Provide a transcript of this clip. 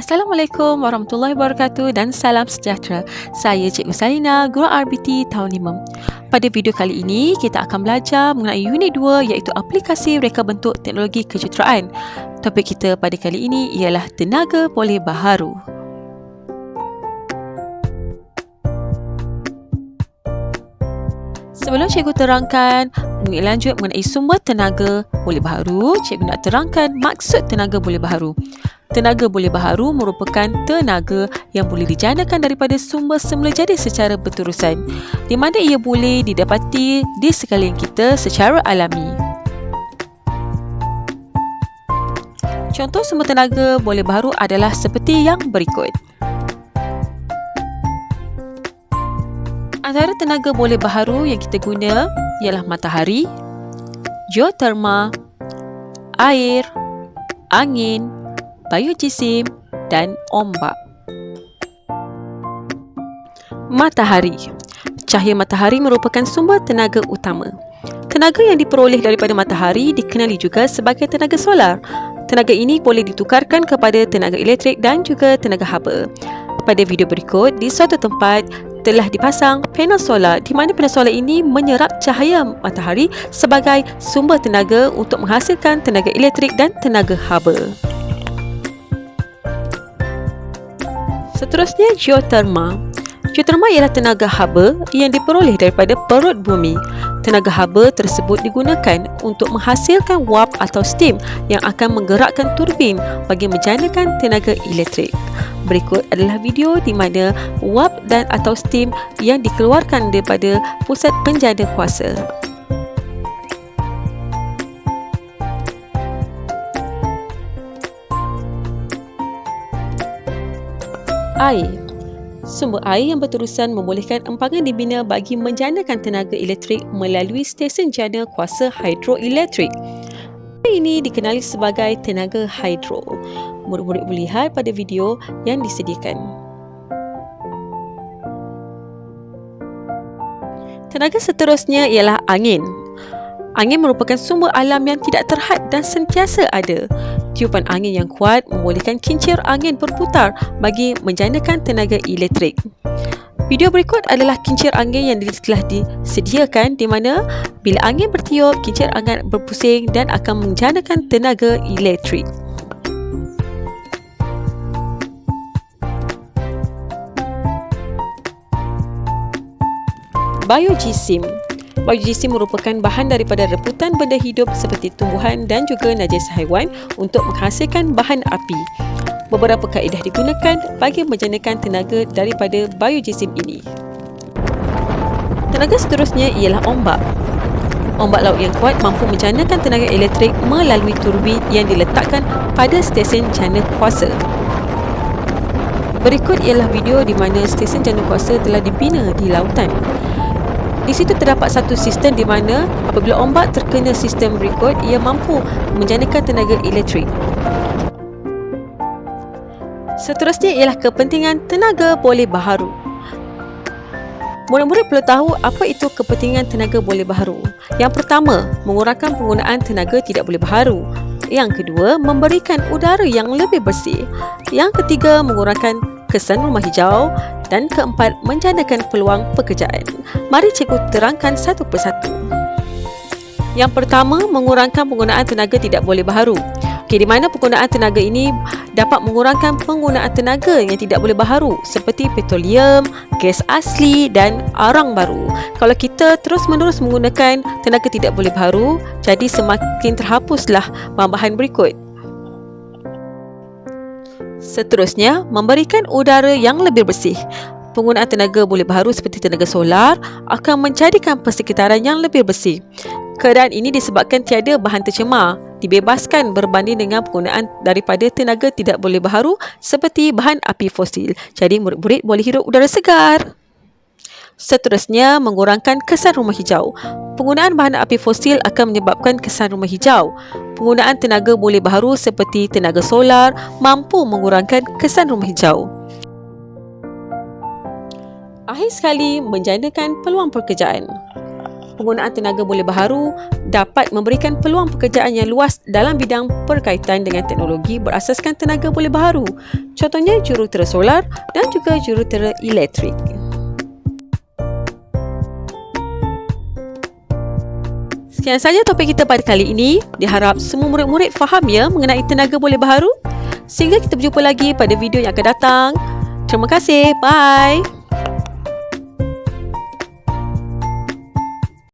Assalamualaikum warahmatullahi wabarakatuh dan salam sejahtera. Saya Cikgu Salina, Guru RBT tahun 5. Pada video kali ini, kita akan belajar mengenai unit 2 iaitu aplikasi reka bentuk teknologi kejuruteraan. Topik kita pada kali ini ialah tenaga boleh baharu. Sebelum cikgu terangkan lanjut mengenai sumber tenaga boleh baharu, cikgu nak terangkan maksud tenaga boleh baharu. Tenaga boleh baharu merupakan tenaga yang boleh dijanakan daripada sumber semula jadi secara berterusan, di mana ia boleh didapati di sekeliling kita secara alami. Contoh sumber tenaga boleh baharu adalah seperti yang berikut. Antara tenaga boleh baharu yang kita guna ialah matahari, geoterma, air, angin, biojisim dan ombak. Matahari. Cahaya matahari merupakan sumber tenaga utama. Tenaga yang diperoleh daripada matahari dikenali juga sebagai tenaga solar. Tenaga ini boleh ditukarkan kepada tenaga elektrik dan juga tenaga haba. Pada video berikut, di suatu tempat telah dipasang panel solar di mana panel solar ini menyerap cahaya matahari sebagai sumber tenaga untuk menghasilkan tenaga elektrik dan tenaga haba. Seterusnya, geoterma. Geoterma ialah tenaga haba yang diperoleh daripada perut bumi. Tenaga haba tersebut digunakan untuk menghasilkan wap atau steam yang akan menggerakkan turbin bagi menjanakan tenaga elektrik. Berikut adalah video di mana wap dan atau steam yang dikeluarkan daripada pusat penjana kuasa. Air. Sumber air yang berterusan membolehkan empangan dibina bagi menjanakan tenaga elektrik melalui stesen jana kuasa hidroelektrik. Air ini dikenali sebagai tenaga hidro. Murid-murid boleh lihat pada video yang disediakan. Tenaga seterusnya ialah angin. Angin merupakan sumber alam yang tidak terhad dan sentiasa ada. Tiupan angin yang kuat membolehkan kincir angin berputar bagi menjanakan tenaga elektrik. Video berikut adalah kincir angin yang telah disediakan di mana bila angin bertiup, kincir angin berpusing dan akan menjanakan tenaga elektrik. Biojisim. Biojisim merupakan bahan daripada rebutan benda hidup seperti tumbuhan dan juga najis haiwan untuk menghasilkan bahan api. Beberapa kaedah digunakan bagi menjanakan tenaga daripada biojisim ini. Tenaga seterusnya ialah ombak. Ombak laut yang kuat mampu menjanakan tenaga elektrik melalui turbin yang diletakkan pada stesen jana kuasa. Berikut ialah video di mana stesen jana kuasa telah dibina di lautan. Di situ terdapat satu sistem di mana apabila ombak terkena sistem berikut, ia mampu menjanakan tenaga elektrik. Seterusnya ialah kepentingan tenaga boleh baharu. Murid-murid perlu tahu apa itu kepentingan tenaga boleh baharu. Yang pertama, mengurangkan penggunaan tenaga tidak boleh baharu. Yang kedua, memberikan udara yang lebih bersih. Yang ketiga, mengurangkan kesan rumah hijau. Dan keempat, menjanakan peluang pekerjaan. Mari cikgu terangkan satu persatu. Yang pertama, mengurangkan penggunaan tenaga tidak boleh baharu. Di mana penggunaan tenaga ini dapat mengurangkan penggunaan tenaga yang tidak boleh baharu seperti petroleum, gas asli dan arang baru. Kalau kita terus-menerus menggunakan tenaga tidak boleh baharu, jadi semakin terhapuslah bahan-bahan berikut. Seterusnya, memberikan udara yang lebih bersih. Penggunaan tenaga boleh baharu seperti tenaga solar akan menjadikan persekitaran yang lebih bersih. Keadaan ini disebabkan tiada bahan tercemar, dibebaskan berbanding dengan penggunaan daripada tenaga tidak boleh baharu seperti bahan api fosil. Jadi murid-murid boleh hirup udara segar. Seterusnya, mengurangkan kesan rumah hijau. Penggunaan bahan api fosil akan menyebabkan kesan rumah hijau. Penggunaan tenaga boleh baharu seperti tenaga solar mampu mengurangkan kesan rumah hijau. Akhir sekali, menjanakan peluang pekerjaan. Penggunaan tenaga boleh baharu dapat memberikan peluang pekerjaan yang luas dalam bidang berkaitan dengan teknologi berasaskan tenaga boleh baharu. Contohnya jurutera solar dan juga jurutera elektrik. Sekian saja topik kita pada kali ini. Diharap semua murid-murid faham ya mengenai tenaga boleh baharu. Sehingga kita berjumpa lagi pada video yang akan datang. Terima kasih. Bye.